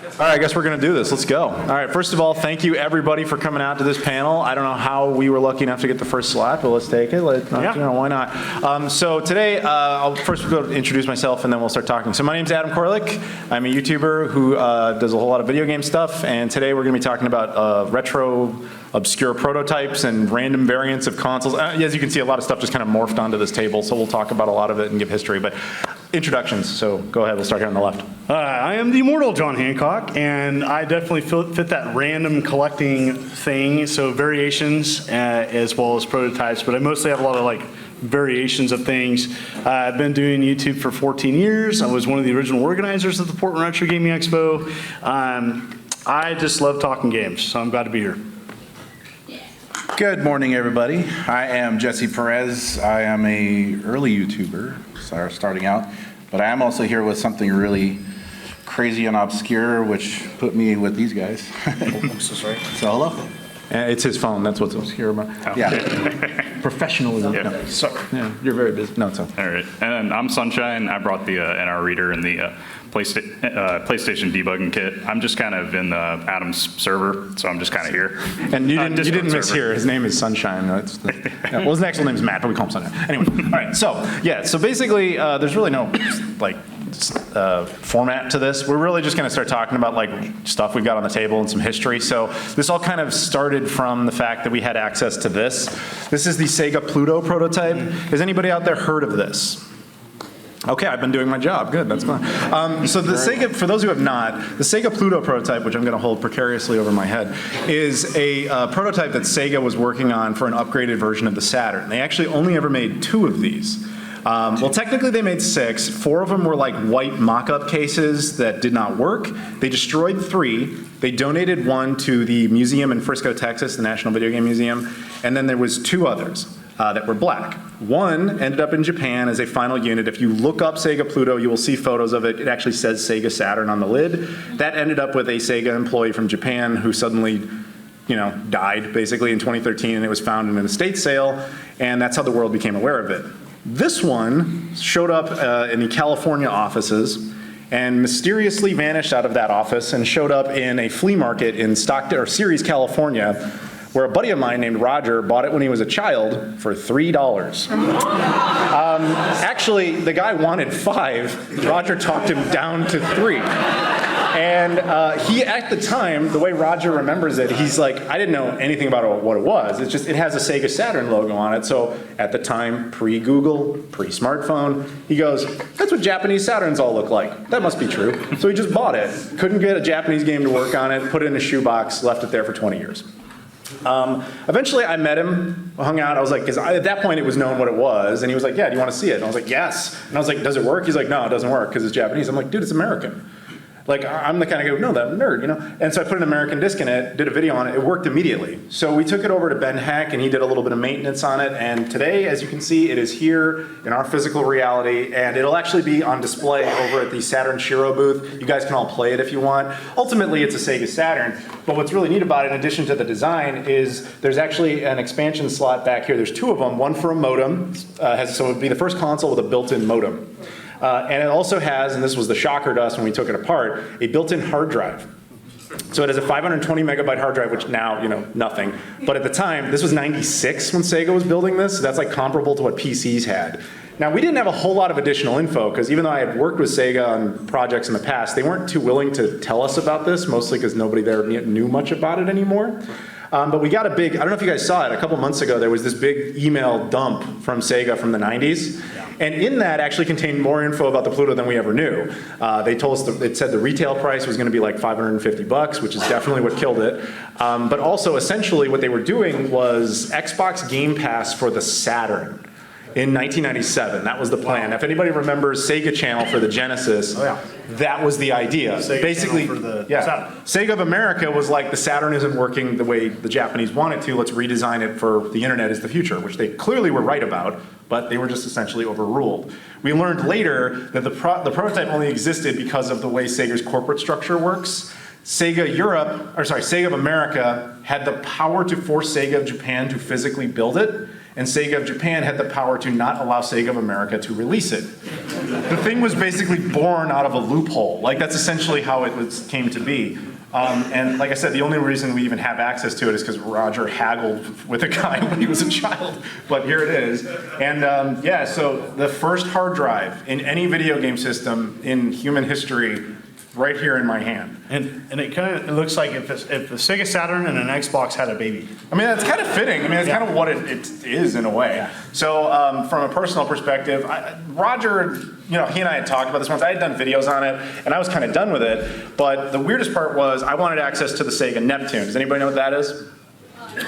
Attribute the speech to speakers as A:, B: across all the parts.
A: All right, I guess we're going to do this. Let's go. All right, first of all, thank you everybody for coming out to this panel. I don't know how we were lucky enough to get the first slot, but let's take it. You know, why not? So today, I'll first go introduce myself and then we'll start talking. So my name's Adam Koralik. I'm a YouTuber who does a whole lot of video game stuff, and today we're going to be talking about retro, obscure prototypes and random variants of consoles. As you can see, a lot of stuff just kind of morphed onto this table, so we'll talk about a lot of it and give history. But introductions, so go ahead, we'll start here on the left.
B: I am the immortal John Hancock, and I definitely fit that random collecting thing, so variations as well as prototypes, but I mostly have a lot of like variations of things. I've been doing YouTube for 14 years. I was one of the original organizers of the Portland Retro Gaming Expo. I just love talking games, so I'm glad to be here.
C: Good morning, everybody. I am Jesse Perez. I am a early YouTuber, starting out, but I am also here with something really crazy and obscure, which put me with these guys.
B: I'm so sorry.
C: So hello.
A: It's his phone, that's what's here about.
C: Oh. Yeah.
A: Professionalism.
D: Yeah.
A: No, sorry. Yeah, you're very busy. No, it's okay.
D: All right, and I'm Sunshine. I brought the NR reader and the PlayStation debugging kit. I'm just kind of in Adam's server, so I'm just kind of here.
A: And you didn't miss here. His name is Sunshine. Well, his actual name is Matt, but we call him Sunshine. Anyway, all right. So basically, there's really no like format to this. We're really just going to start talking about like stuff we've got on the table and some history. So this all kind of started from the fact that we had access to this. This is the SEGA Pluto prototype. Has anybody out there heard of this? Okay, I've been doing my job. Good, that's fine. So the SEGA, for those who have not, the SEGA Pluto prototype, which I'm going to hold precariously over my head, is a prototype that SEGA was working on for an upgraded version of the Saturn. They actually only ever made 2 of these. Well, technically they made 6. 4 of them were like white mock-up cases that did not work. They destroyed 3. They donated 1 to the museum in Frisco, Texas, the National Video Game Museum, and then there was 2 others that were black. 1 ended up in Japan as a final unit. If you look up SEGA Pluto, you will see photos of it. It actually says SEGA Saturn on the lid. That ended up with a SEGA employee from Japan who suddenly, died basically in 2013, and it was found in an estate sale, and that's how the world became aware of it. This one showed up in the California offices and mysteriously vanished out of that office and showed up in a flea market in Stockton, or Ceres, California, where a buddy of mine named Roger bought it when he was a child for $3. Actually, the guy wanted 5. Roger talked him down to 3. And he, at the time, the way Roger remembers it, he's like, I didn't know anything about what it was. It's just, it has a SEGA Saturn logo on it. So at the time, pre-Google, pre-smartphone, he goes, that's what Japanese Saturns all look like. That must be true. So he just bought it. Couldn't get a Japanese game to work on it, put it in a shoebox, left it there for 20 years. Eventually I met him, hung out, I was like, because at that point it was known what it was, and he was like, yeah, do you want to see it? And I was like, yes. And I was like, does it work? He's like, no, it doesn't work because it's Japanese. I'm like, dude, it's American. Like, I'm the kind of guy who, no, that nerd, And so I put an American disc in it, did a video on it, it worked immediately. So we took it over to Ben Heck, and he did a little bit of maintenance on it, and today, as you can see, it is here in our physical reality, and it'll actually be on display over at the Saturn Shiro booth. You guys can all play it if you want. Ultimately, it's a SEGA Saturn, but what's really neat about it, in addition to the design, is there's actually an expansion slot back here. There's 2 of them, one for a modem, so it would be the first console with a built-in modem. And it also has, and this was the shocker to us when we took it apart, a built-in hard drive. So it has a 520 megabyte hard drive, which now, nothing. But at the time, this was 96 when SEGA was building this, so that's like comparable to what PCs had. Now, we didn't have a whole lot of additional info, because even though I had worked with SEGA on projects in the past, they weren't too willing to tell us about this, mostly because nobody there knew much about it anymore. But we got a big, I don't know if you guys saw it, a couple months ago, there was this big email dump from SEGA from the 90s. And in that actually contained more info about the Pluto than we ever knew. They told us, it said the retail price was going to be like $550, which is definitely what killed it. But also, essentially, what they were doing was Xbox Game Pass for the Saturn. In 1997, that was the plan. If anybody remembers Sega Channel for the Genesis, that was the idea.
B: Sega
A: basically,
B: for the
A: Saturn. Sega of America was like, the Saturn isn't working the way the Japanese want it to, let's redesign it for the internet is the future, which they clearly were right about, but they were just essentially overruled. We learned later that the prototype only existed because of the way Sega's corporate structure works. Sega of America had the power to force Sega of Japan to physically build it, and Sega of Japan had the power to not allow Sega of America to release it. The thing was basically born out of a loophole. Like, that's essentially how it came to be. And like I said, the only reason we even have access to it is because Roger haggled with a guy when he was a child. But here it is. And yeah, so the first hard drive in any video game system in human history, right here in my hand.
B: And it kind of looks like if the SEGA Saturn and an Xbox had a baby.
A: I mean, that's kind of fitting. I mean, that's kind of what it is in a way.
B: Yeah.
A: So from a personal perspective, Roger, he and I had talked about this once. I had done videos on it, and I was kind of done with it. But the weirdest part was I wanted access to the Sega Neptune. Does anybody know what that is?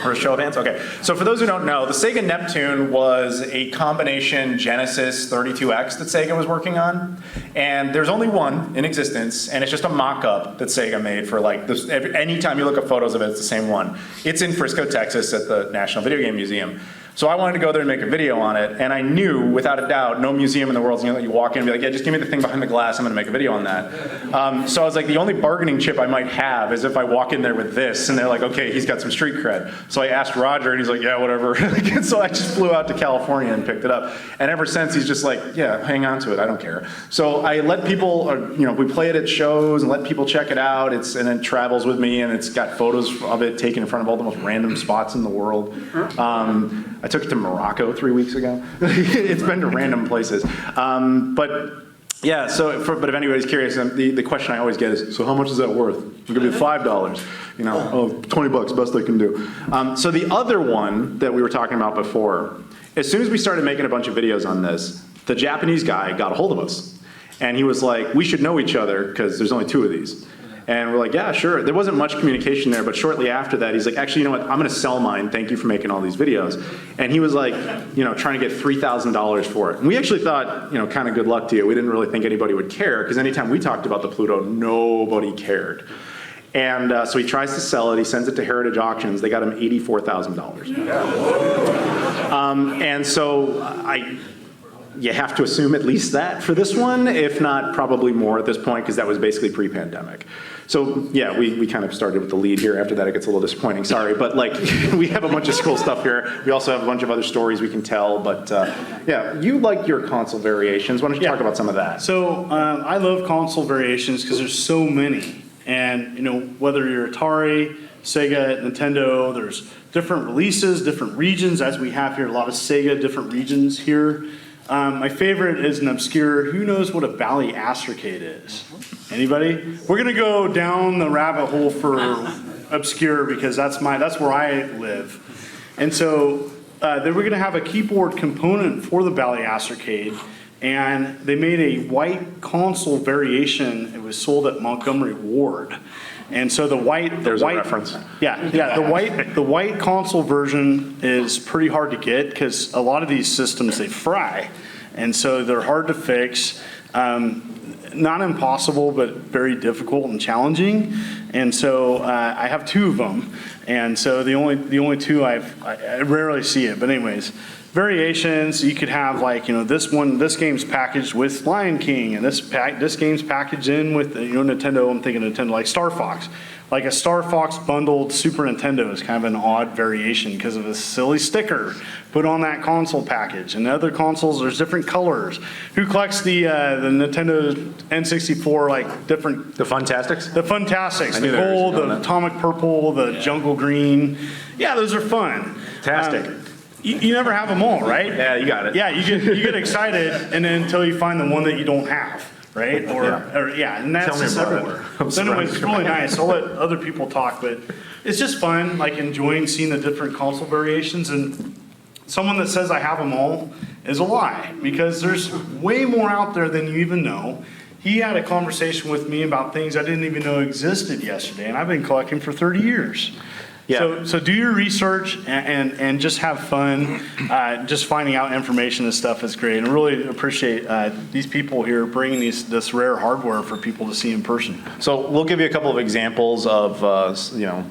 A: Or a show of hands? Okay. So for those who don't know, the Sega Neptune was a combination Genesis 32X that Sega was working on. And there's only one in existence, and it's just a mock-up that Sega made for like this. Anytime you look at photos of it, it's the same one. It's in Frisco, Texas at the National Video Game Museum. So I wanted to go there and make a video on it, and I knew, without a doubt, no museum in the world is going to let you walk in and be like, yeah, just give me the thing behind the glass, I'm going to make a video on that. So I was like, the only bargaining chip I might have is if I walk in there with this, and they're like, okay, he's got some street cred. So I asked Roger, and he's like, yeah, whatever. So I just flew out to California and picked it up. And ever since, he's just like, yeah, hang on to it, I don't care. So I let people, we play it at shows and let people check it out, and it travels with me, and it's got photos of it taken in front of all the most random spots in the world. I took it to Morocco 3 weeks ago. It's been to random places. But yeah, but if anybody's curious, the question I always get is, so how much is that worth? It's gonna be $5. $20, best I can do. So the other one that we were talking about before, as soon as we started making a bunch of videos on this, the Japanese guy got a hold of us. And he was like, we should know each other because there's only 2 of these. And we're like, yeah, sure. There wasn't much communication there, but shortly after that, he's like, actually, you know what? I'm going to sell mine. Thank you for making all these videos. And he was like, trying to get $3,000 for it. And we actually thought, kind of good luck to you. We didn't really think anybody would care, because anytime we talked about the Pluto, nobody cared. And so he tries to sell it. He sends it to Heritage Auctions. They got him $84,000. And so you have to assume at least that for this one, if not probably more at this point, because that was basically pre-pandemic. So yeah, we kind of started with the lead here. After that, it gets a little disappointing, sorry. But like, we have a bunch of cool stuff here. We also have a bunch of other stories we can tell. But yeah, you like your console variations. Why don't you talk about some of that?
B: So I love console variations because there's so many. And whether you're Atari, Sega, Nintendo, there's different releases, different regions, as we have here, a lot of Sega, different regions here. My favorite is an obscure, who knows what a Bally Astrocade is? Anybody? We're gonna go down the rabbit hole for obscure because that's where I live. And so then we're gonna have a keyboard component for the Bally Astrocade, and they made a white console variation. It was sold at Montgomery Ward. And so there's a reference. Yeah, the white console version is pretty hard to get because a lot of these systems, they fry. And so they're hard to fix. Not impossible, but very difficult and challenging. And so I have 2 of them. And so the only 2 I rarely see it. But anyways, variations, you could have like, this game's packaged with Lion King, and this game's packaged in with, Nintendo, I'm thinking Nintendo, like Star Fox. Like a Star Fox bundled Super Nintendo is kind of an odd variation because of a silly sticker put on that console package. And other consoles, there's different colors. Who collects the Nintendo N64, like different...
A: The Funtastics?
B: The Funtastics, the gold, the atomic purple, the jungle green. Yeah, those are fun.
A: Fantastic.
B: You never have them all, right?
A: Yeah, you got it.
B: Yeah, you get excited, and then until you find the one that you don't have, right? And that's just everywhere. So anyways, it's really nice. I'll let other people talk, but it's just fun, like enjoying seeing the different console variations. And someone that says I have them all is a lie, because there's way more out there than you even know. He had a conversation with me about things I didn't even know existed yesterday, and I've been collecting for 30 years. Yeah. So do your research and just have fun. Just finding out information and stuff is great. And I really appreciate these people here bringing this rare hardware for people to see in person.
A: So we'll give you a couple of examples of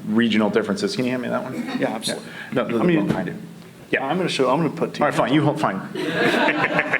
A: regional differences. Can you hand me that one?
B: Yeah, absolutely.
A: Yeah. No, behind it. Yeah.
B: I'm gonna put teal.
A: All right, fine, you hold, fine.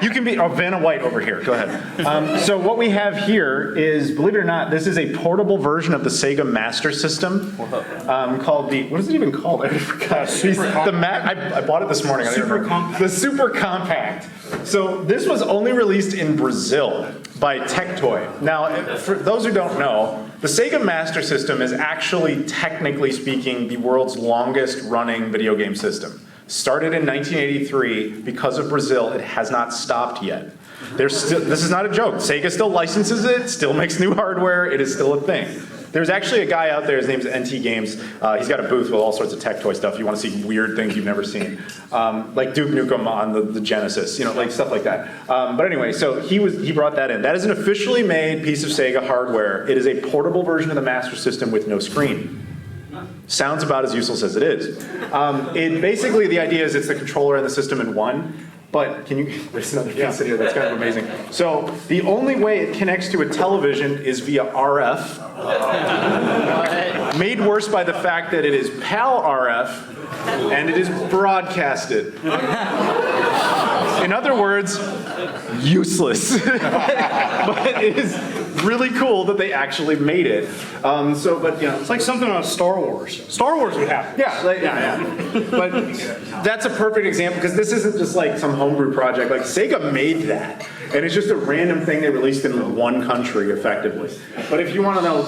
A: You can be, Vanna White over here, go ahead. So what we have here is, believe it or not, this is a portable version of the Sega Master System called the, what is it even called? I forgot. I bought it this morning. I don't
B: Super
A: remember.
B: Compact.
A: The Super Compact. So this was only released in Brazil by Tectoy. Now, for those who don't know, the Sega Master System is actually, technically speaking, the world's longest running video game system. Started in 1983. Because of Brazil, it has not stopped yet. This is not a joke. Sega still licenses it, still makes new hardware, it is still a thing. There's actually a guy out there, his name's NT Games. He's got a booth with all sorts of tech toy stuff. You want to see weird things you've never seen. Like Duke Nukem on the Genesis, like stuff like that. But anyway, so he brought that in. That is an officially made piece of Sega hardware. It is a portable version of the Master System with no screen. Sounds about as useless as it is. Basically, the idea is it's the controller and the system in one. But there's another piece in here that's kind of amazing. So the only way it connects to a television is via RF. Made worse by the fact that it is PAL RF and it is broadcasted. In other words, useless. But it is really cool that they actually made it.
B: It's like something on Star Wars. Star Wars would happen.
A: Yeah. But that's a perfect example because this isn't just like some homebrew project. Like Sega made that, and it's just a random thing they released in one country, effectively. But if you want to know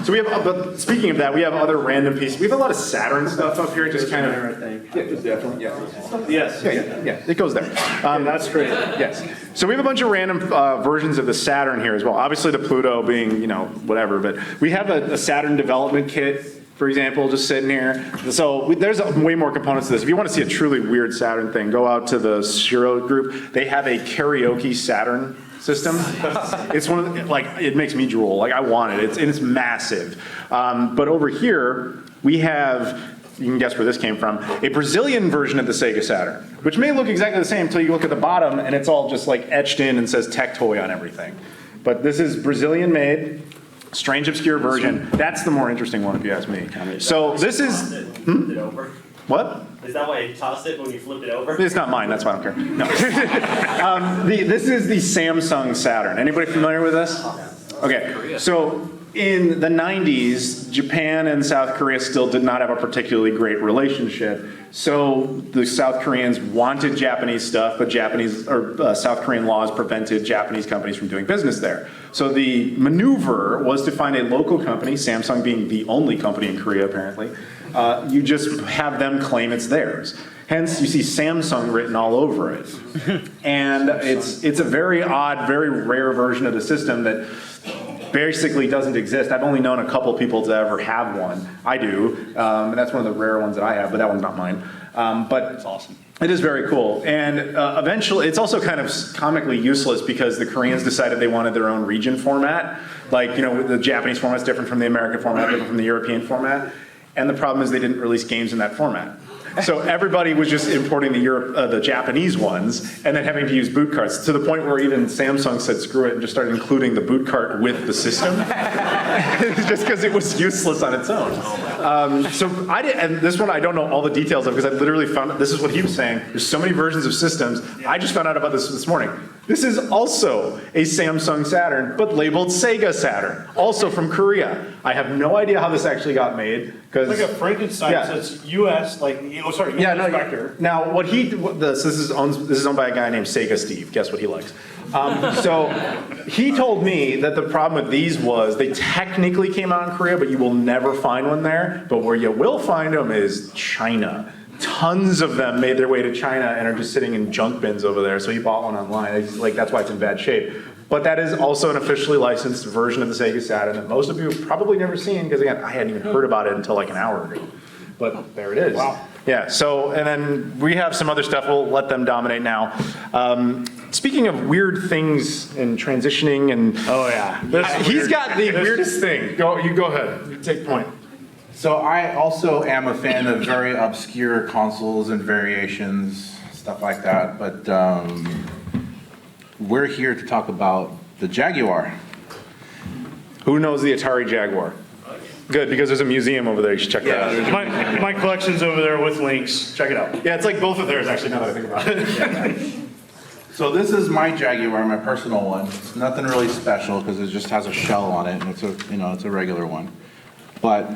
A: so we have. But speaking of that, we have other random pieces. We have a lot of Saturn stuff up here, just kind of. Yeah, definitely. Yeah.
B: Yes.
A: Yeah. It goes there.
B: That's great.
A: Yes. So we have a bunch of random versions of the Saturn here as well. Obviously the Pluto being, whatever, but we have a Saturn development kit, for example, just sitting here. So there's way more components to this. If you want to see a truly weird Saturn thing, go out to the Shiro group. They have a karaoke Saturn system. It's one of the, it makes me drool. I want it. It's massive. But over here, we have, you can guess where this came from, a Brazilian version of the Sega Saturn, which may look exactly the same until you look at the bottom and it's all just etched in and says Tectoy on everything. But this is Brazilian made, strange obscure version. That's the more interesting one if you ask me. So this is, what?
E: Is that why you tossed it when you flipped it over?
A: It's not mine, that's why I don't care. No. This is the Samsung Saturn. Anybody familiar with this? Okay, so in the 90s, Japan and South Korea still did not have a particularly great relationship. So the South Koreans wanted Japanese stuff, but South Korean laws prevented Japanese companies from doing business there. So the maneuver was to find a local company, Samsung being the only company in Korea apparently. You just have them claim it's theirs. Hence, you see Samsung written all over it. And it's a very odd, very rare version of the system that basically doesn't exist. I've only known a couple people to ever have one. I do, and that's one of the rare ones that I have, but that one's not mine. But it's awesome. It is very cool. And eventually, it's also kind of comically useless because the Koreans decided they wanted their own region format. The Japanese format's different from the American format, different from the European format. And the problem is they didn't release games in that format. So everybody was just importing the Japanese ones and then having to use boot carts to the point where even Samsung said screw it and just started including the boot cart with the system. Just because it was useless on its own. And this one I don't know all the details of because I literally found out, this is what he was saying, there's so many versions of systems, I just found out about this morning. This is also a Samsung Saturn, but labeled Sega Saturn, also from Korea. I have no idea how this actually got made.
B: It's like a Frankenstein, so it's US, manufacturer.
A: Now, this is owned by a guy named Sega Steve. Guess what he likes? So he told me that the problem with these was they technically came out in Korea, but you will never find one there. But where you will find them is China. Tons of them made their way to China and are just sitting in junk bins over there. So he bought one online. That's why it's in bad shape. But that is also an officially licensed version of the Sega Saturn that most of you have probably never seen because, again, I hadn't even heard about it until an hour ago. But there it is.
B: Wow.
A: Yeah, so, and then we have some other stuff. We'll let them dominate now. Speaking of weird things and transitioning and...
B: Oh, yeah.
A: He's got the weirdest thing. You go ahead. You take point.
C: So I also am a fan of very obscure consoles and variations, stuff like that. But we're here to talk about the Jaguar.
A: Who knows the Atari Jaguar? Good, because there's a museum over there. You should check that out.
B: My collection's over there with links. Check it out.
A: Yeah, it's like both of theirs, actually, now that I think about it.
C: So this is my Jaguar, my personal one. It's nothing really special because it just has a shell on it, and it's a regular one. But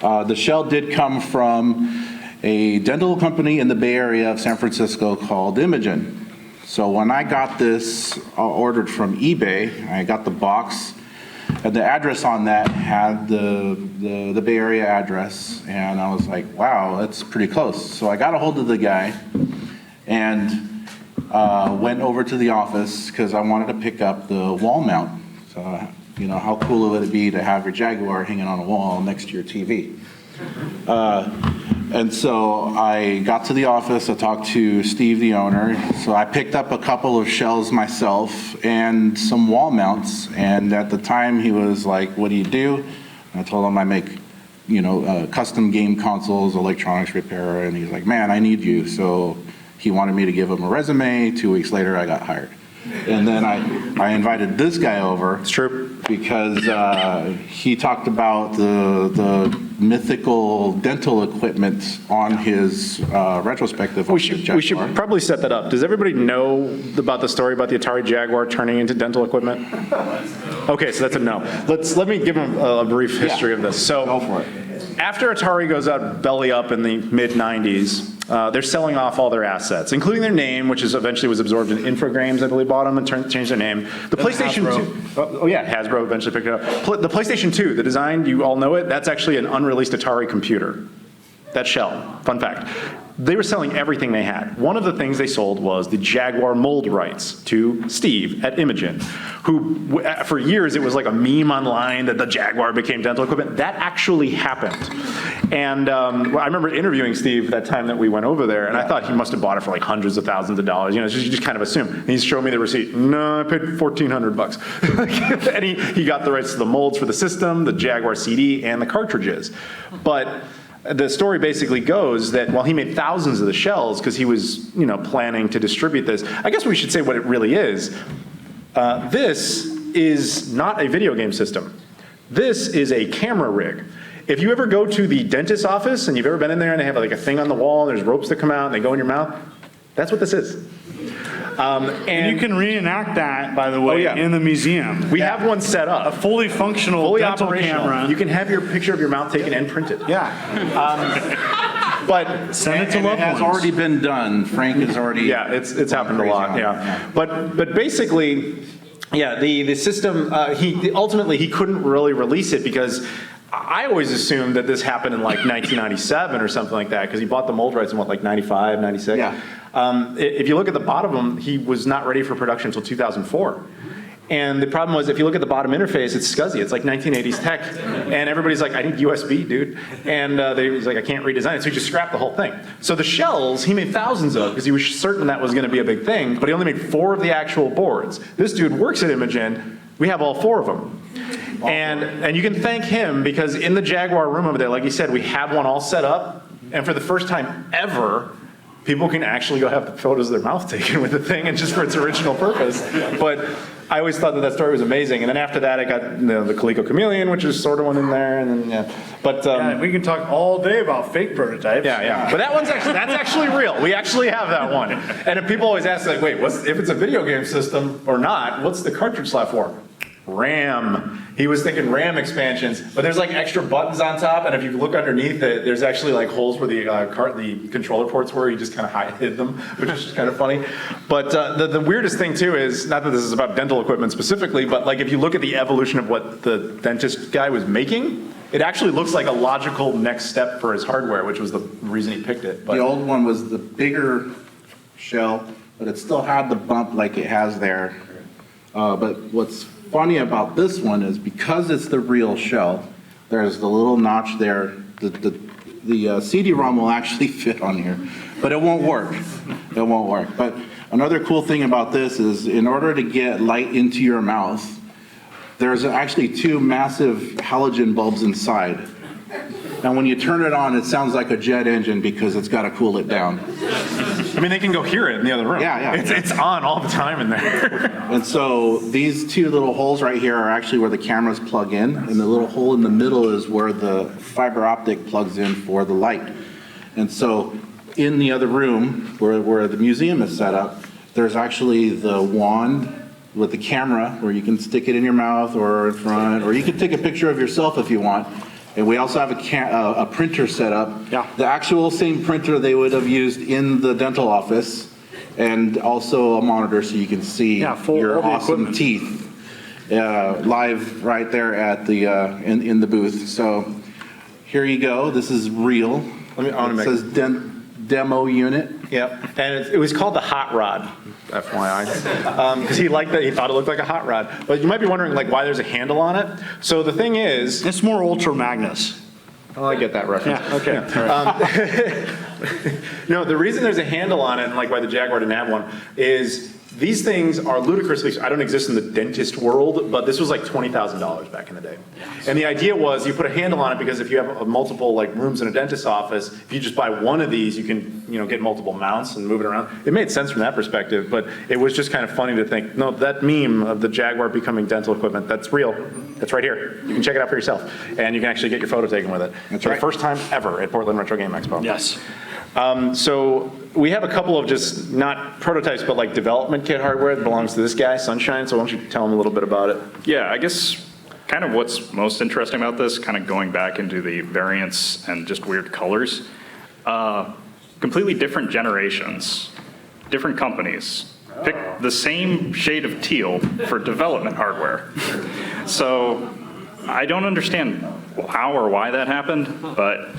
C: the shell did come from a dental company in the Bay Area of San Francisco called IMAGIN. So when I got this ordered from eBay, I got the box, and the address on that had the Bay Area address, and I was like, wow, that's pretty close. So I got a hold of the guy and went over to the office because I wanted to pick up the wall mount. So, how cool would it be to have your Jaguar hanging on a wall next to your TV? And so I got to the office, I talked to Steve, the owner. So I picked up a couple of shells myself and some wall mounts. And at the time he was like, what do you do? And I told him I make, custom game consoles, electronics repair. And he's like, man, I need you. So he wanted me to give him a resume. 2 weeks later, I got hired. And then I invited this guy over.
A: It's true.
C: Because he talked about the mythical dental equipment on his retrospective.
A: We should probably set that up. Does everybody know about the story about the Atari Jaguar turning into dental equipment? Okay, so that's a no. Let me give them a brief history of this. So,
C: Go for it.
A: After Atari goes out belly up in the mid-90s, they're selling off all their assets, including their name, which eventually was absorbed in Infogrames, I believe, bought them and changed their name. The PlayStation 2. Oh yeah, Hasbro eventually picked it up. The PlayStation 2, the design, you all know it, that's actually an unreleased Atari computer. That shell, fun fact. They were selling everything they had. One of the things they sold was the Jaguar mold rights to Steve at IMAGIN, who for years it was like a meme online that the Jaguar became dental equipment. That actually happened. And I remember interviewing Steve that time that we went over there, and I thought he must have bought it for like hundreds of thousands of dollars. You just kind of assume. And he's showing me the receipt. No, I paid $1,400. And he got the rights to the molds for the system, the Jaguar CD, and the cartridges. But the story basically goes that while he made thousands of the shells because he was, planning to distribute this, I guess we should say what it really is. This is not a video game system. This is a camera rig. If you ever go to the dentist's office and you've ever been in there and they have like a thing on the wall, and there's ropes that come out and they go in your mouth, that's what this is.
B: And you can reenact that, by the way, in the museum.
A: We have one set up.
B: A fully functional
A: Fully
B: dental
A: operational.
B: camera.
A: You can have your picture of your mouth taken and printed.
B: Yeah.
A: But
B: send it to
C: And
B: loved
C: it has
B: ones.
C: already been done. Frank has already.
A: Yeah, it's happened a lot. Yeah, but basically, yeah, the system. Ultimately he couldn't really release it because I always assumed that this happened in like 1997 or something like that because he bought the mold rights in like 95, 96.
C: Yeah.
A: If you look at the bottom of them, he was not ready for production until 2004. And the problem was, if you look at the bottom interface, it's scuzzy. It's like 1980s tech. And everybody's like, I need USB, dude. And he's like, I can't redesign it. So he just scrapped the whole thing. So the shells, he made thousands of because he was certain that was going to be a big thing. But he only made 4 of the actual boards. This dude works at IMAGIN. We have all 4 of them. And you can thank him because in the Jaguar room over there, like he said, we have one all set up. And for the first time ever, people can actually go have the photos of their mouth taken with the thing and just for its original purpose. But I always thought that story was amazing. And then after that, I got the Coleco Chameleon, which is sort of one in there. And then, But
B: we can talk all day about fake prototypes.
A: Yeah. But that's actually real. We actually have that one. And if people always ask, like, wait, if it's a video game system or not, what's the cartridge slot for? RAM. He was thinking RAM expansions, but there's like extra buttons on top, and if you look underneath it, there's actually like holes where the controller ports were. He just kind of hid them, which is just kind of funny. But the weirdest thing too is, not that this is about dental equipment specifically, but like if you look at the evolution of what the dentist guy was making, it actually looks like a logical next step for his hardware, which was the reason he picked it. But
C: The old one was the bigger shell, but it still had the bump like it has there. But what's funny about this one is because it's the real shell, there's the little notch there. The CD-ROM will actually fit on here, but it won't work. It won't work. But another cool thing about this is in order to get light into your mouth, there's actually 2 massive halogen bulbs inside. And when you turn it on, it sounds like a jet engine because it's got to cool it down.
A: I mean, they can go hear it in the other room.
C: Yeah.
A: It's on all the time in there.
C: And so these two little holes right here are actually where the cameras plug in, and the little hole in the middle is where the fiber optic plugs in for the light. And so in the other room where the museum is set up, there's actually the wand with the camera where you can stick it in your mouth or in front, or you can take a picture of yourself if you want. And we also have a printer set up.
B: Yeah.
C: The actual same printer they would have used in the dental office, and also a monitor so you can see
B: Yeah, all
C: your
B: the
C: awesome
B: equipment.
C: teeth live right there at the in the booth. So here you go. This is real.
A: I want to
C: It
A: make
C: says demo unit.
A: Yep, and it was called the Hot Rod, FYI, because he liked that. He thought it looked like a hot rod. But you might be wondering, like, why there's a handle on it. So the thing is,
B: It's more Ultra Magnus.
A: oh, I get that reference.
B: Yeah, okay. All right.
A: No, the reason there's a handle on it, and like why the Jaguar didn't have one, is these things are ludicrously, I don't exist in the dentist world, but this was like $20,000 back in the day. And the idea was you put a handle on it because if you have multiple like rooms in a dentist's office, if you just buy one of these, you can, get multiple mounts and move it around. It made sense from that perspective, but it was just kind of funny to think, no, that meme of the Jaguar becoming dental equipment, that's real. That's right here. You can check it out for yourself. And you can actually get your photo taken with it.
C: That's
A: for
C: right.
A: the first time ever at Portland Retro Game Expo.
B: Yes.
A: So we have a couple of just not prototypes, but like development kit hardware that belongs to this guy, Sunshine. So why don't you tell him a little bit about it?
D: Yeah, I guess kind of what's most interesting about this, kind of going back into the variants and just weird colors. Completely different generations, different companies. Pick the same shade of teal for development hardware. So I don't understand how or why that happened, but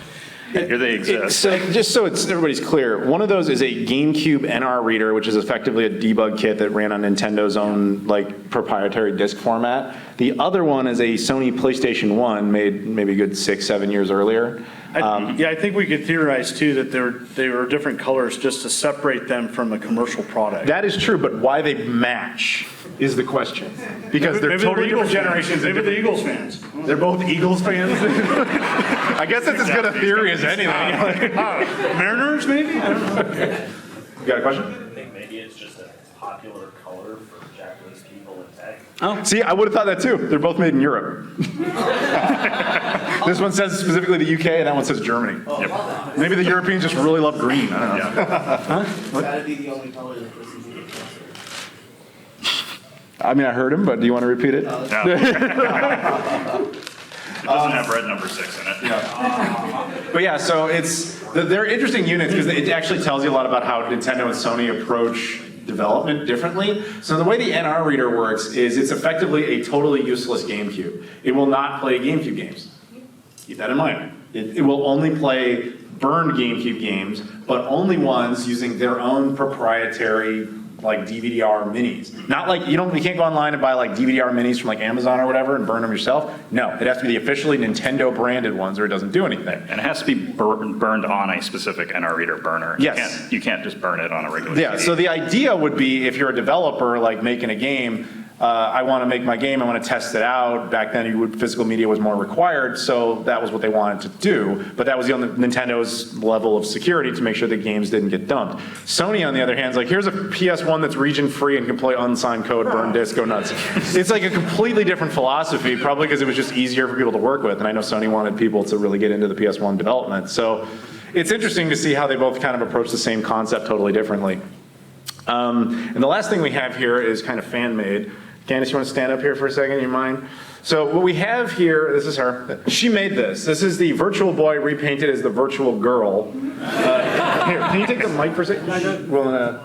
D: here they exist.
A: So just so everybody's clear, one of those is a GameCube NR reader, which is effectively a debug kit that ran on Nintendo's own like proprietary disc format. The other one is a Sony PlayStation 1 made maybe a good 6-7 years earlier.
B: I think we could theorize too that they were different colors just to separate them from a commercial product.
A: That is true, but why they match is the question. Because they're
B: Maybe
A: totally
B: Eagles
A: different generations.
B: fans. Maybe the Eagles fans.
A: They're both Eagles fans. I guess that's as good a theory as anything.
B: Mariners, maybe? I don't know.
A: You got a question?
E: I think maybe it's just a popular color for Japanese people in tech.
A: See, I would have thought that too. They're both made in Europe. This one says specifically the UK, and that one says Germany. Maybe the Europeans just really love green. I don't know.
E: It's gotta be the only color that this is in.
A: I mean, I heard him, but do you want to repeat it?
D: No. It doesn't have red number 6 in it.
A: But yeah, so they're interesting units because it actually tells you a lot about how Nintendo and Sony approach development differently. So the way the NR reader works is it's effectively a totally useless GameCube. It will not play GameCube games. Keep that in mind. It will only play burned GameCube games, but only ones using their own proprietary like DVD-R minis. Not like, you can't go online and buy like DVD-R minis from like Amazon or whatever and burn them yourself. No, it has to be the officially Nintendo branded ones or it doesn't do anything.
D: And it has to be burned on a specific NR reader burner.
A: Yes.
D: You can't just burn it on a regular
A: Yeah,
D: CD.
A: so the idea would be if you're a developer like making a game, I want to make my game, I want to test it out. Back then, physical media was more required, so that was what they wanted to do. But that was the only Nintendo's level of security to make sure the games didn't get dumped. Sony, on the other hand, is like, here's a PS1 that's region-free and can play unsigned code, burn disc, go nuts. It's like a completely different philosophy, probably because it was just easier for people to work with. And I know Sony wanted people to really get into the PS1 development. So it's interesting to see how they both kind of approach the same concept totally differently. And the last thing we have here is kind of fan-made. Candace, you want to stand up here for a second, you mind? So what we have here, this is her. She made this. This is the Virtual Boy repainted as the Virtual Girl. Here, can you take the mic for a second? Will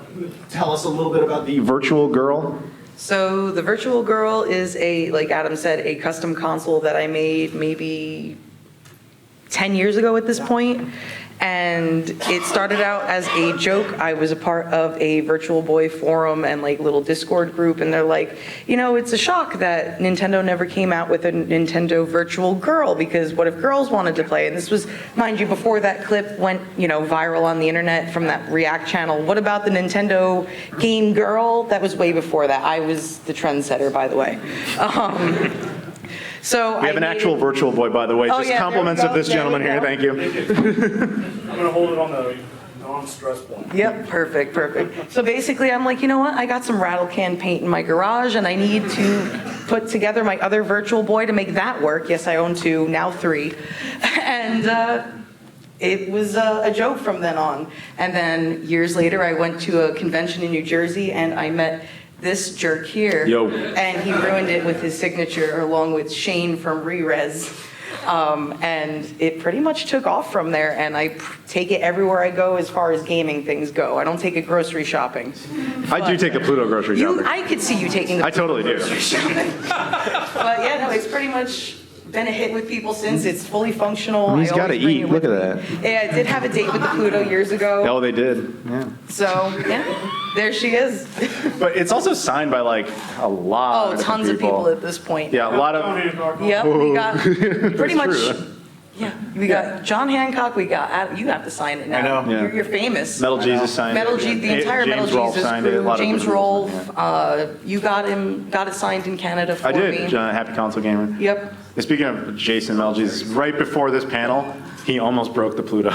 A: tell us a little bit about the Virtual Girl?
F: So the Virtual Girl is like Adam said, a custom console that I made maybe 10 years ago at this point. And it started out as a joke. I was a part of a Virtual Boy forum and like little Discord group, and they're like, it's a shock that Nintendo never came out with a Nintendo Virtual Girl, because what if girls wanted to play? And this was, mind you, before that clip went, viral on the internet from that React channel. What about the Nintendo Game Girl? That was way before that. I was the trendsetter, by the way. So
A: We have an actual Virtual Boy, by the way.
F: Oh,
A: Just
F: yeah,
A: compliments
F: there we
A: of this
F: go, there
A: gentleman
F: we
A: here.
F: go.
A: Thank you.
B: I'm going to hold it on the Non-stress point.
F: Yep, perfect. So basically, I'm like, you know what? I got some rattle can paint in my garage, and I need to put together my other Virtual Boy to make that work. Yes, I own 2, now 3. And it was a joke from then on. And then years later, I went to a convention in New Jersey, and I met this jerk here.
A: Yo.
F: And he ruined it with his signature, along with Shane from Re-Res. And it pretty much took off from there, and I take it everywhere I go as far as gaming things go. I don't take it grocery shopping.
A: I do take the Pluto grocery shopping.
F: I could see you taking the
A: I totally do.
F: grocery shopping. But yeah, no, it's pretty much been a hit with people since. It's fully functional.
A: He's
F: I
A: got to
F: always bring
A: eat.
F: it
A: Look
F: with
A: at
F: me.
A: that.
F: Yeah, I did have a date with the Pluto years ago.
A: Oh, they did. Yeah.
F: So, yeah, there she is.
A: But it's also signed by like a lot
F: Oh,
A: of
F: tons of people at this point.
A: Yeah, a lot of.
F: Yep, we got pretty much,
A: true.
F: yeah, we got John Hancock, we got Adam, you have to sign it now.
C: I know.
A: Yeah.
F: You're famous.
A: Metal Jesus signed
F: Metal
A: it.
F: Jesus, the entire
A: James
F: Metal
A: Rolfe
F: Jesus
A: signed it. A
F: crew,
A: lot of
F: James
A: people
F: Rolfe,
A: signed it,
F: you got it signed in Canada for
A: I
F: me.
A: did. Happy Console Gamer.
F: Yep.
A: And speaking of Jason Metal Jesus, right before this panel, he almost broke the Pluto.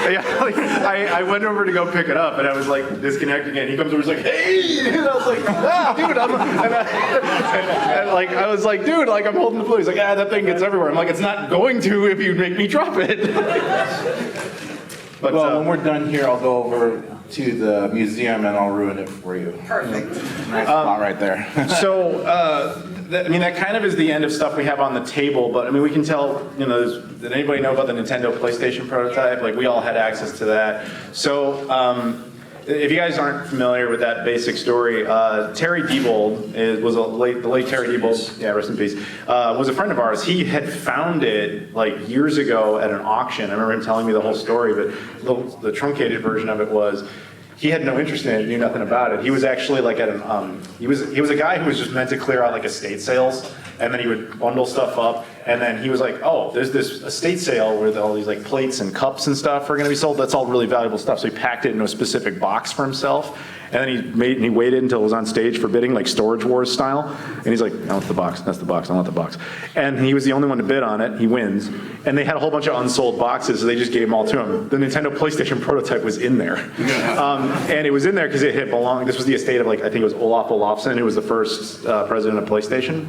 A: Yeah, like, I went over to go pick it up, and I was like disconnecting it. And he comes over, he's like, "Hey!" And I was like, "Ah, dude!" And like I was like, "Dude, like I'm holding the Pluto." He's like, "Ah, that thing gets everywhere." I'm like, "It's not going to if you make me drop it." But
C: Well, when we're done here, I'll go over to the museum and I'll ruin it for you.
F: Perfect.
C: Nice spot right there.
A: So, I mean, that kind of is the end of stuff we have on the table, but I mean, we can tell, you know, did anybody know about the Nintendo PlayStation prototype? Like, we all had access to that. So, if you guys aren't familiar with that basic story, Terry Diebold was the late Terry Diebold, yeah, rest in peace, was a friend of ours. He had found it like years ago at an auction. I remember him telling me the whole story, but the truncated version of it was, he had no interest in it, knew nothing about it. He was actually like at an, he was a guy who was just meant to clear out like estate sales, and then he would bundle stuff up, and then he was like, oh, there's this estate sale where all these like plates and cups and stuff are gonna be sold, that's all really valuable stuff, so he packed it into a specific box for himself, and then he waited until it was on stage for bidding, like Storage Wars style, and he's like, I want the box, that's the box, I want the box. And he was the only one to bid on it, he wins, and they had a whole bunch of unsold boxes, so they just gave them all to him. The Nintendo PlayStation prototype was in there. And it was in there because it had belonged, this was the estate of like, I think it was Olaf Olafsson, who was the first president of PlayStation.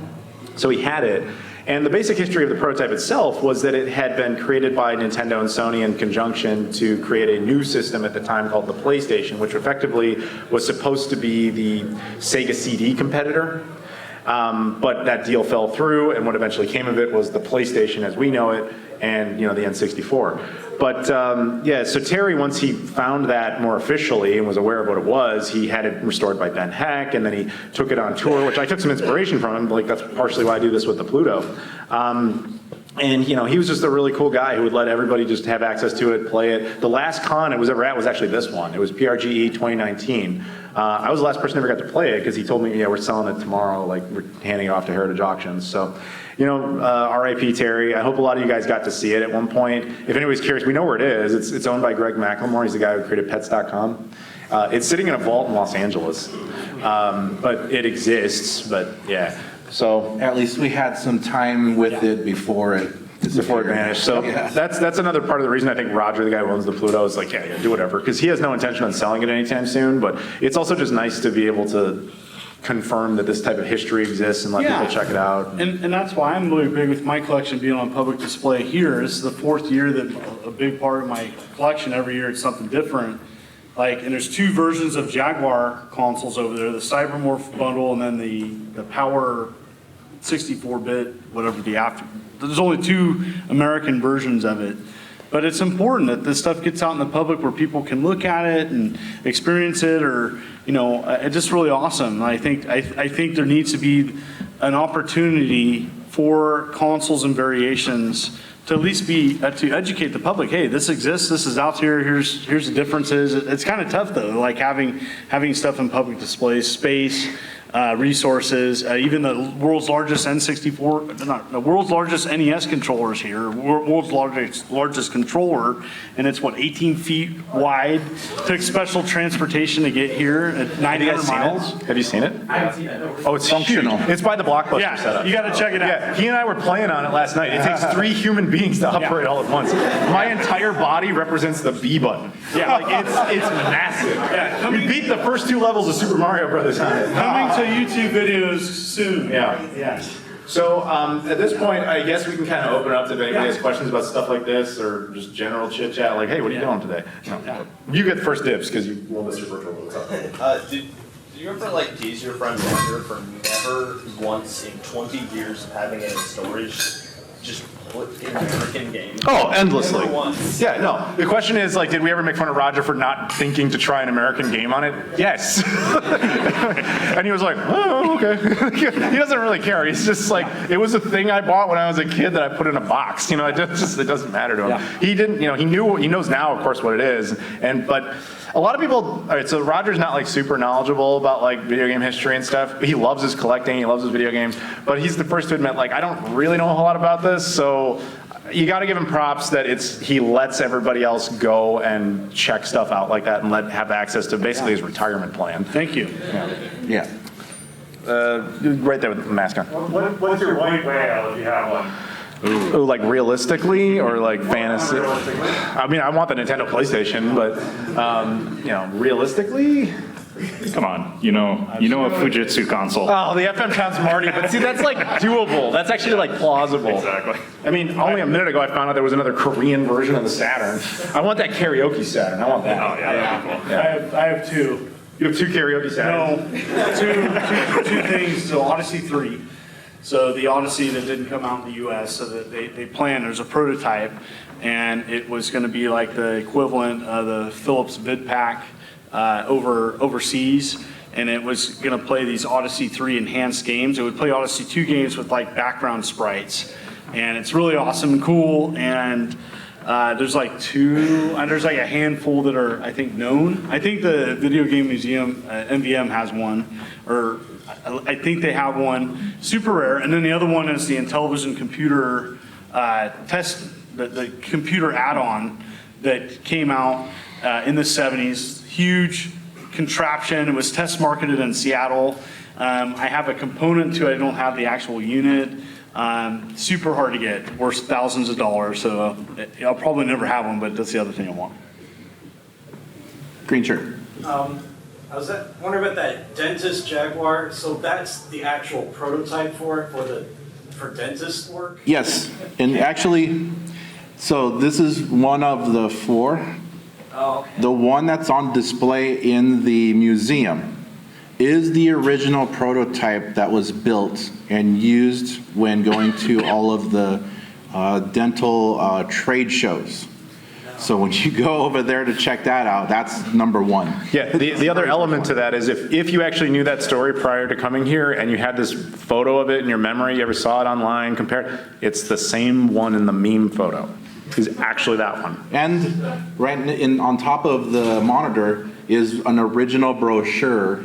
A: So he had it. And the basic history of the prototype itself was that it had been created by Nintendo and Sony in conjunction to create a new system at the time called the PlayStation, which effectively was supposed to be the Sega CD competitor. But that deal fell through, and what eventually came of it was the PlayStation as we know it, and you know the N64. But yeah, so Terry, once he found that more officially and was aware of what it was, he had it restored by Ben Heck, and then he took it on tour, which I took some inspiration from him. Like that's partially why I do this with the Pluto. And you know, he was just a really cool guy who would let everybody just have access to it, play it. The last con it was ever at was actually this one. It was PRGE 2019. I was the last person who ever got to play it because he told me, yeah, we're selling it tomorrow, like we're handing it off to Heritage Auctions. So, you know, RIP Terry. I hope a lot of you guys got to see it at one point. If anybody's curious, we know where it is. It's owned by Greg McLemore. He's the guy who created Pets.com. It's sitting in a vault in Los Angeles, but it exists. But yeah, so
C: At least we had some time with it before it
A: vanished. So
C: Yeah.
A: that's another part of the reason I think Roger, the guy who owns the Pluto, is like, yeah, do whatever, because he has no intention on selling it anytime soon. But it's also just nice to be able to confirm that this type of history exists and let
B: Yeah.
A: people check it out.
B: And that's why I'm really big with my collection being on public display here. This is the 4th year that a big part of my collection, every year it's something different. Like, and there's 2 versions of Jaguar consoles over there, the Cybermorph bundle and then the Power 64-bit, whatever the after. There's only 2 American versions of it. But it's important that this stuff gets out in the public where people can look at it and experience it, or, you know, it's just really awesome. I think there needs to be an opportunity for consoles and variations to at least be, to educate the public, hey, this exists, this is out here, here's the differences. It's kind of tough though, like having stuff in public displays, space, resources, even the world's largest the world's largest NES controllers here, world's largest controller, and it's what, 18 feet wide. Took special transportation to get here at 900 miles.
A: Have you seen it?
E: I haven't seen it.
A: Oh, it's functional. It's by the Blockbuster
B: Yeah,
A: setup.
B: you got to check it out.
A: Yeah, he and I were playing on it last night. It takes 3 human beings to operate all at once. My entire body represents the B button.
B: Yeah.
A: Like it's massive.
B: Yeah,
A: We beat the first 2 levels of Super Mario Brothers on it.
B: Coming to YouTube videos soon.
A: Yeah.
B: Yeah.
A: So at this point, I guess we can kind of open it up to if anybody has questions about stuff like this or just general chit chat. Like, hey, what are you doing today? No. You get first dibs because you well, Mr. Virtual World stuff.
E: Did you ever like tease your friend Roger for never once in 20 years of having it in storage just put in American games?
A: Oh, endlessly.
E: Never once.
A: Yeah, no. The question is, like, did we ever make fun of Roger for not thinking to try an American game on it? Yes. And he was like, oh, okay. He doesn't really care. He's just like, it was a thing I bought when I was a kid that I put in a box. You know, it doesn't matter to him.
B: Yeah.
A: He didn't, you know, he knows now, of course, what it is. But a lot of people, all right, so Roger's not like super knowledgeable about like video game history and stuff, but he loves his collecting, he loves his video games, but he's the first to admit, like, I don't really know a whole lot about this, so you got to give him props that he lets everybody else go and check stuff out like that and have access to basically his retirement plan.
B: Thank you.
C: Yeah.
A: Right there with the mask on.
G: What's your white whale if you have one?
A: Ooh, like realistically or like fantasy? I mean, I want the Nintendo PlayStation, but you know, realistically.
D: Come on, you know a Fujitsu console.
A: Oh, the FM counts Marty, but see, that's like doable. That's actually like plausible.
D: Exactly.
A: I mean, only a minute ago I found out there was another Korean version of the Saturn. I want that karaoke Saturn. I want that.
D: Oh yeah, that'd be cool.
B: I have 2.
A: You have 2 karaoke Saturns?
B: No, two things. So Odyssey 3. So the Odyssey that didn't come out in the US, so that they planned, there's a prototype, and it was going to be like the equivalent of the Philips VidPack overseas, and it was going to play these Odyssey 3 enhanced games. It would play Odyssey 2 games with like background sprites, and it's really awesome and cool, and there's like a handful that are, I think, known. I think the Video Game Museum, MVM, has one, or I think they have one, super rare, and then the other one is the Intellivision computer the computer add-on that came out in the 70s, huge contraption. It was test marketed in Seattle. I have a component to it, I don't have the actual unit. Super hard to get, worth thousands of dollars, so I'll probably never have one, but that's the other thing I want.
C: Green shirt.
G: I was wondering about that dentist Jaguar. So that's the actual prototype for it for dentist work?
C: Yes, and actually, so this is one of the 4.
G: Oh, okay.
C: The one that's on display in the museum is the original prototype that was built and used when going to all of the dental trade shows. So when you go over there to check that out, that's number 1.
A: Yeah, the other element to that is if you actually knew that story prior to coming here and you had this photo of it in your memory, you ever saw it online, it's the same one in the meme photo. It's actually that one.
C: And right on top of the monitor is an original brochure.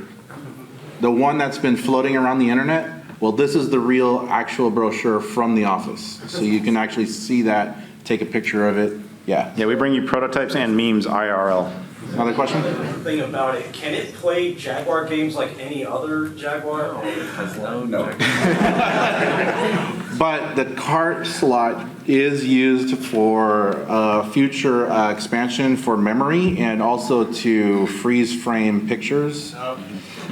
C: The one that's been floating around the internet, well, this is the real actual brochure from the office. So you can actually see that, take a picture of it. Yeah.
A: Yeah, we bring you prototypes and memes IRL.
C: Another question?
G: Thing about it, can it play Jaguar games like any other Jaguar?
C: No. But the cart slot is used for future expansion for memory and also to freeze frame pictures.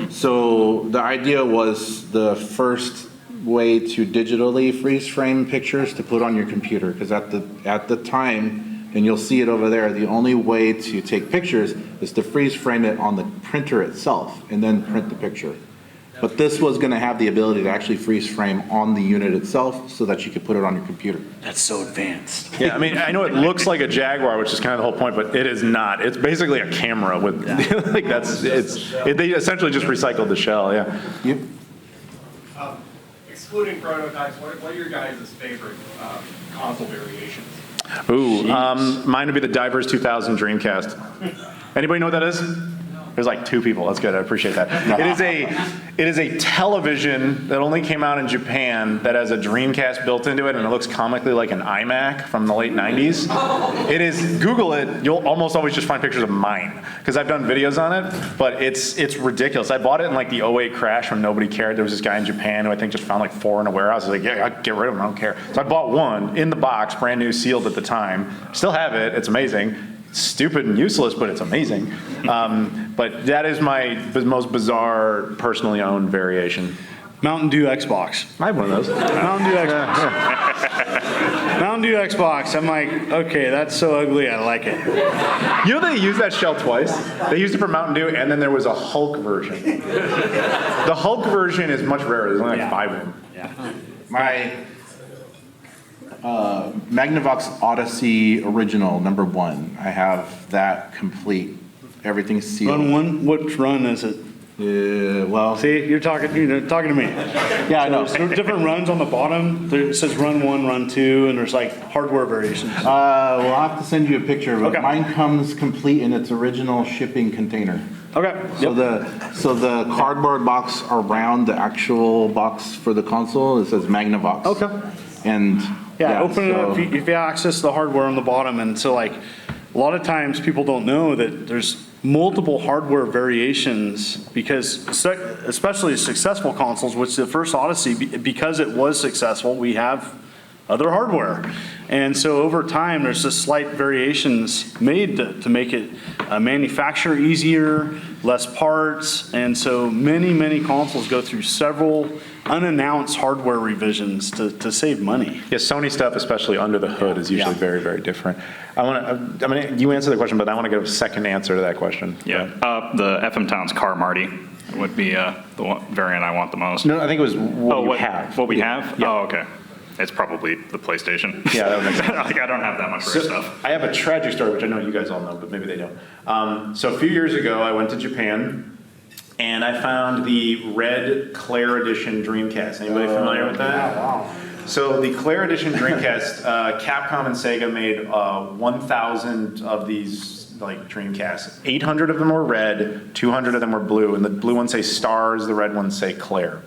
C: So the idea was the first way to digitally freeze frame pictures to put on your computer, because at the time, and you'll see it over there, the only way to take pictures is to freeze frame it on the printer itself and then print the picture. But this was going to have the ability to actually freeze frame on the unit itself so that you could put it on your computer.
B: That's so advanced.
A: Yeah, I mean, I know it looks like a Jaguar, which is kind of the whole point, but it is not. It's basically a camera with, like they essentially just recycled the shell, yeah.
C: Yep.
H: Excluding prototypes, what are your guys' favorite console variations?
A: Ooh, mine would be the Divers 2000 Dreamcast. Anybody know what that is? There's like 2 people. That's good. I appreciate that. It is a television that only came out in Japan that has a Dreamcast built into it, and it looks comically like an iMac from the late 90s. It is, Google it, you'll almost always just find pictures of mine, because I've done videos on it, but it's ridiculous. I bought it in like the 08 crash when nobody cared. There was this guy in Japan who I think just found like 4 in a warehouse. I was like, yeah, I'll get rid of them, I don't care. So I bought one in the box, brand new, sealed at the time. Still have it, it's amazing. Stupid and useless, but it's amazing. But that is my most bizarre, personally owned variation.
B: Mountain Dew Xbox.
A: I have one of those.
B: Mountain Dew Xbox. Mountain Dew Xbox. I'm like, okay, that's so ugly, I like it.
A: You know they used that shell twice? They used it for Mountain Dew, and then there was a Hulk version. The Hulk version is much rarer. There's only like 5 of them.
B: Yeah.
C: My Magnavox Odyssey Original #1. I have that complete. Everything's sealed.
B: Run 1? Which run is it?
C: Well,
B: See, you're talking to me.
C: yeah, I know.
B: So there's different runs on the bottom. It says run 1, run 2, and there's like hardware variations.
C: Well, I'll have to send you a picture of it.
B: Okay.
C: Mine comes complete in its original shipping container.
B: Okay.
C: So the cardboard box around the actual box for the console, it says Magnavox.
B: Okay.
C: And
B: Yeah, open it
C: so-
B: up if you access the hardware on the bottom. And so like a lot of times people don't know that there's multiple hardware variations because especially successful consoles, which the first Odyssey, because it was successful, we have other hardware. And so over time, there's just slight variations made to make it manufacture easier, less parts. And so many consoles go through several unannounced hardware revisions to save money.
A: Yeah, Sony stuff, especially under the hood, is usually very, very different. You answer the question, but I want to give a second answer to that question.
D: Yeah, the FM Towns Car Marty would be the one variant I want the most.
A: No, I think it was what you have.
D: What we have?
A: Yeah.
D: Oh, okay. It's probably the PlayStation.
A: Yeah, that would make sense.
D: Like, I don't have that much rare stuff.
A: I have a tragic story, which I know you guys all know, but maybe they don't. So a few years ago, I went to Japan, and I found the red Claire Edition Dreamcast. Anybody familiar with that?
B: Wow.
A: So the Claire Edition Dreamcast, Capcom and Sega made 1,000 of these like Dreamcasts. 800 of them were red, 200 of them were blue, and the blue ones say stars, the red ones say Claire.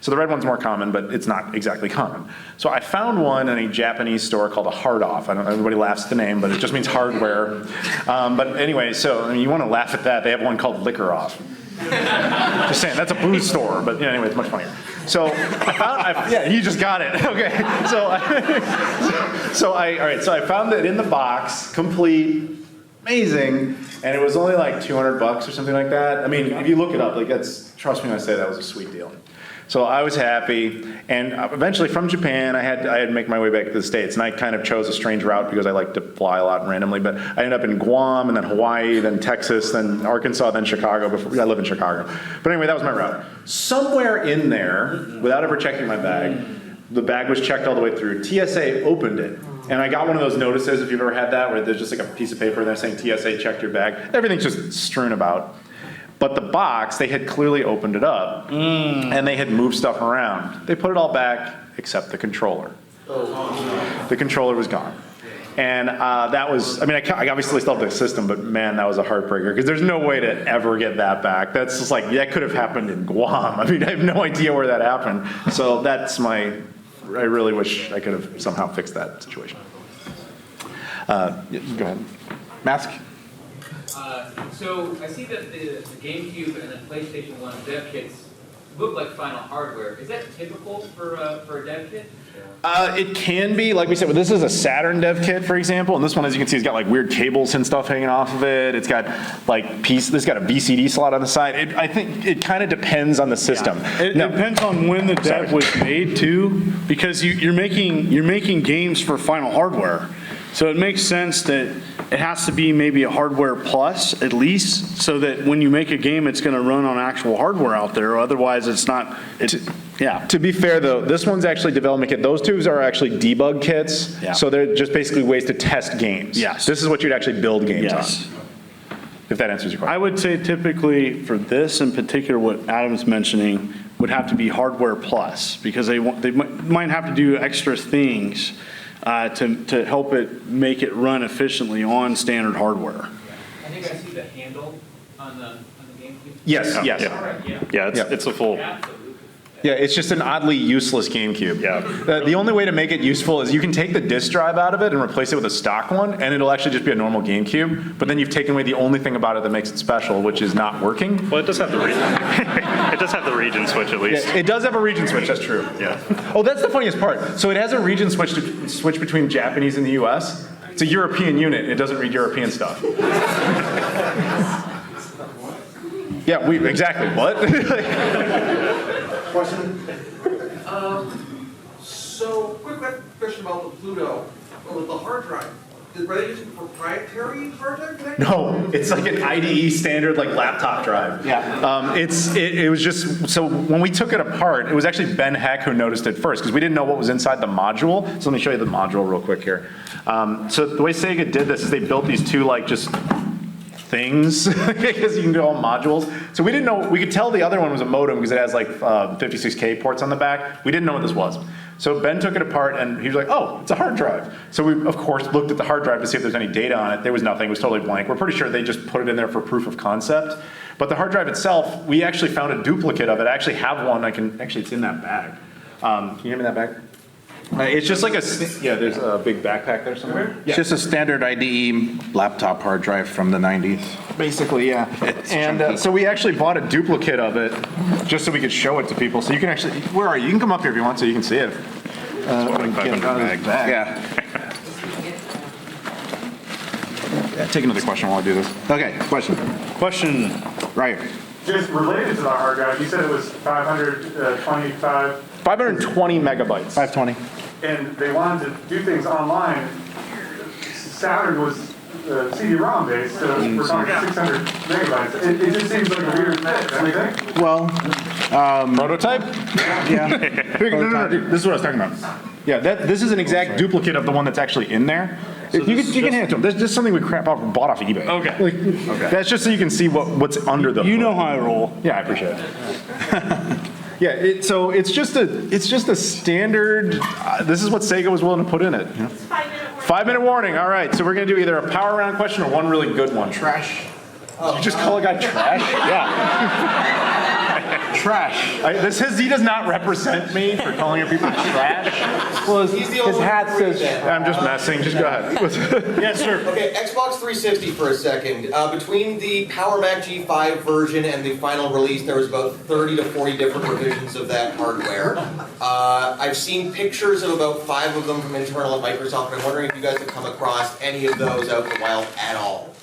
A: So the red one's more common, but it's not exactly common. So I found one in a Japanese store called a Hard Off. I don't know, everybody laughs at the name, but it just means hardware. But anyway, so you want to laugh at that. They have one called Liquor Off. Just saying, that's a booze store, but yeah, anyway, it's much funnier. So yeah, you just got it. Okay, so I found it in the box, complete, amazing, and it was only like $200 or something like that. I mean, if you look it up, like trust me when I say that was a sweet deal. So I was happy, and eventually from Japan, I had to make my way back to the States, and I kind of chose a strange route because I like to fly a lot randomly, but I ended up in Guam, and then Hawaii, then Texas, then Arkansas, then Chicago. I live in Chicago. But anyway, that was my route. Somewhere in there, without ever checking my bag, the bag was checked all the way through. TSA opened it, and I got one of those notices, if you've ever had that, where there's just like a piece of paper and they're saying TSA checked your bag. Everything's just strewn about. But the box, they had clearly opened it up, and they had moved stuff around. They put it all back, except the controller. The controller was gone. And that was, I mean, I obviously still have the system, but man, that was a heartbreaker, because there's no way to ever get that back. That's just like, that could have happened in Guam. I mean, I have no idea where that happened. So that's I really wish I could have somehow fixed that situation. Go ahead. Mask?
I: So I see that the GameCube and the PlayStation 1 dev kits look like final hardware. Is that typical for a dev kit?
A: It can be, like we said, this is a Saturn dev kit, for example, and this one, as you can see, has got like weird cables and stuff hanging off of it. It's got like this got a VCD slot on the side. I think it kind of depends on the system.
B: Yeah. It depends on when the dev was made too, because you're making games for final hardware. So it makes sense that it has to be maybe a hardware plus at least, so that when you make a game, it's going to run on actual hardware out there. Otherwise, it's not. Yeah.
A: To be fair, though, this one's actually development kit. Those two are actually debug kits.
B: Yeah.
A: So they're just basically ways to test games.
B: Yes.
A: This is what you'd actually build games
B: Yes.
A: on. If that answers your question.
B: I would say typically for this in particular, what Adam's mentioning would have to be hardware plus, because they might have to do extra things to help it make it run efficiently on standard hardware.
I: I think I see the handle on the
A: Yes, yes.
D: Yeah, it's a full,
A: Yeah, it's just an oddly useless GameCube.
D: Yeah.
A: The only way to make it useful is you can take the disk drive out of it and replace it with a stock one, and it'll actually just be a normal GameCube, but then you've taken away the only thing about it that makes it special, which is not working.
D: well, it does have the region, it does have the region switch at least.
A: Yeah, it does have a region switch, that's true.
D: Yeah.
A: Oh, that's the funniest part. So it has a region switch between Japanese and the US. It's a European unit, it doesn't read European stuff. Yeah, exactly, what?
J: Question. So, quick question about the Pluto, with the hard drive. Were they using proprietary hard drive connection?
A: No, it's like an IDE standard like laptop drive.
C: Yeah.
A: It was just, so when we took it apart, it was actually Ben Heck who noticed it first, because we didn't know what was inside the module. So let me show you the module real quick here. So the way Sega did this is they built these two like just things, because you can do all modules. So we didn't know, we could tell the other one was a modem because it has like 56K ports on the back. We didn't know what this was. So Ben took it apart and he was like, oh, it's a hard drive. So we, of course, looked at the hard drive to see if there's any data on it. There was nothing, it was totally blank. We're pretty sure they just put it in there for proof of concept. But the hard drive itself, we actually found a duplicate of it. I actually have one, actually it's in that bag. Can you give me that bag? It's just like yeah, there's a big backpack there somewhere.
C: It's just a standard IDE laptop hard drive from the 90s.
A: Basically, yeah. And so we actually bought a duplicate of it just so we could show it to people. So you can actually, where are you? You can come up here if you want so you can see it.
C: Yeah.
A: Take another question while I do this.
C: Okay, question.
B: Question.
C: Right.
K: Just related to the hard drive, you said it was 525,
A: 520 megabytes.
C: 520.
K: and they wanted to do things online. Saturn was CD-ROM based, so we're talking 600 megabytes. It just seems like a weird fit, don't you think?
C: Well,
A: Prototype?
C: yeah.
A: No, this is what I was talking about. Yeah, this is an exact duplicate of the one that's actually in there. You can hand it to them. This is something we bought off eBay.
B: Okay.
A: Okay. That's just so you can see what's under the.
B: You know how I roll.
A: Yeah, I appreciate it. Yeah, so it's just a standard. This is what Sega was willing to put in it. You know? 5-minute warning. All right, so we're gonna do either a power round question or one really good one.
C: Trash.
A: Did you just call a guy trash? Yeah. Trash. He does not represent me for calling your people trash. Well, his hat says. I'm just messing. Just go ahead.
B: Yes, sir.
J: Okay, Xbox 360 for a second. Between the Power Mac G5 version and the final release, there was about 30 to 40 different revisions of that hardware. I've seen pictures of about 5 of them from internal at Microsoft, and I'm wondering if you guys have come across any of those out in the wild at all.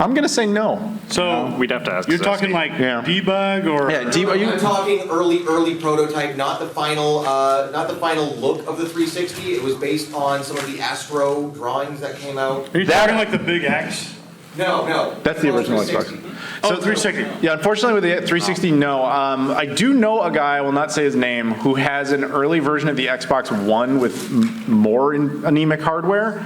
A: I'm gonna say no.
B: So
D: We'd have to ask
B: you're
D: Zesty.
B: talking like debug or
J: I'm talking early prototype, not the final look of the 360. It was based on some of the Astro drawings that came out.
B: Are you talking like the Big X?
J: No.
A: That's the original Xbox.
J: 360.
B: So 360.
A: Yeah, unfortunately with the 360, no. I do know a guy, I will not say his name, who has an early version of the Xbox One with more anemic hardware.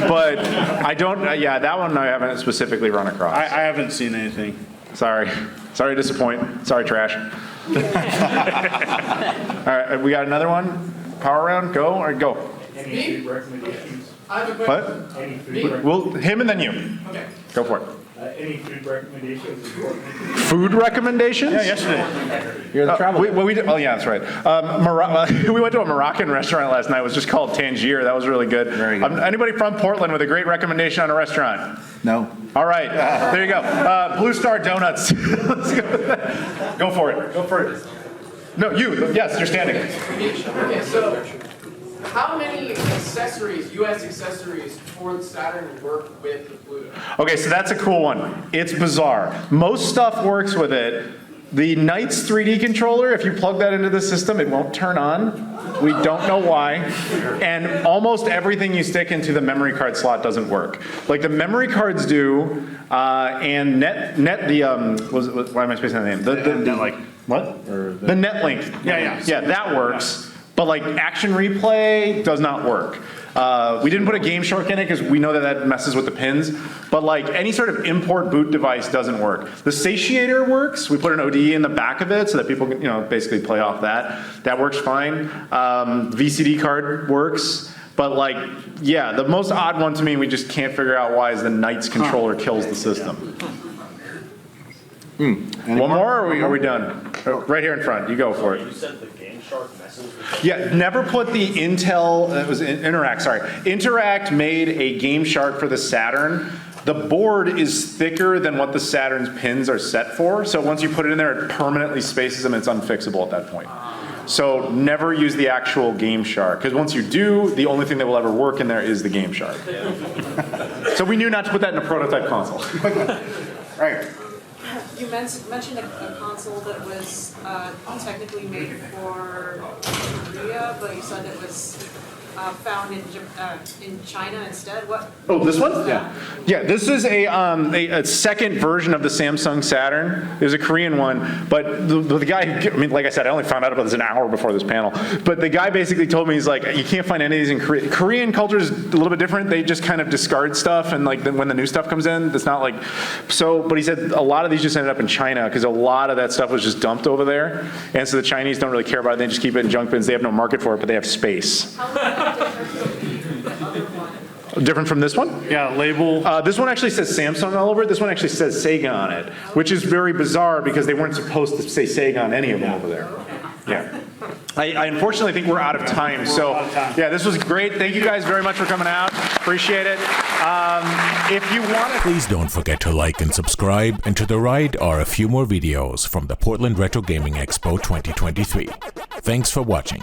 A: But I don't, that one I haven't specifically run across.
B: I haven't seen anything.
A: Sorry to disappoint. Sorry, trash. All right, we got another one? Power round, go or go?
H: Any food recommendations?
I: I have a
A: What?
H: Any food
A: Well, him and then you.
I: Okay.
A: Go for it.
H: any food recommendations?
A: Food recommendations?
B: Yeah, yesterday.
C: You're the travel.
A: Oh yeah, that's right. We went to a Moroccan restaurant last night. It was just called Tangier. That was really good.
C: Very good.
A: Anybody from Portland with a great recommendation on a restaurant?
C: No.
A: All right, there you go. Blue Star Donuts. Let's go for it. Go for it. No, you. Yes, you're standing.
L: Okay, so how many accessories, US accessories for the Saturn work with the Pluto?
A: Okay, so that's a cool one. It's bizarre. Most stuff works with it. The Knights 3D controller, if you plug that into the system, it won't turn on. We don't know why. And almost everything you stick into the memory card slot doesn't work. Like the memory cards do, and why am I spacing the name?
B: Netlink.
A: What? The Netlink.
B: Yeah.
A: That works. But like Action Replay does not work. We didn't put a Game Shark in it because we know that messes with the pins. But like any sort of import boot device doesn't work. The Satiator works. We put an ODE in the back of it so that people can, basically play off that. That works fine. VCD card works. But like, yeah, the most odd one to me we just can't figure out why is the Knights controller kills the system. One more, or are we done? Right here in front, you go for
E: You
A: it.
E: said the Game Shark messes with
A: Yeah, never put the Intel, it was Interact, sorry. Interact made a Game Shark for the Saturn. The board is thicker than what the Saturn's pins are set for, so once you put it in there, it permanently spaces them, it's unfixable at that point. So never use the actual Game Shark, because once you do, the only thing that will ever work in there is the Game Shark. So we knew not to put that in a prototype console.
C: Right.
M: You mentioned a console that was technically made for Korea, but you said it was found in China instead. What?
A: Oh, this one? Yeah. Yeah, this is a second version of the Samsung Saturn. It was a Korean one, but the guy, I mean, like I said, I only found out about this an hour before this panel, but the guy basically told me, he's like, you can't find any of these in Korea. Korean culture is a little bit different. They just kind of discard stuff, and like when the new stuff comes in, it's not like, so, but he said a lot of these just ended up in China, because a lot of that stuff was just dumped over there, and so the Chinese don't really care about it. They just keep it in junk bins. They have no market for it, but they have space. Different from this one?
B: Yeah, label.
A: This one actually says Samsung all over it. This one actually says Sega on it, which is very bizarre because they weren't supposed to say Sega on any of them over there. Yeah. I unfortunately think we're out of time. So yeah, this was great. Thank you guys very much for coming out. Appreciate it. If you want to...
N: Please don't forget to like and subscribe. And to the right are a few more videos from the Portland Retro Gaming Expo 2023. Thanks for watching.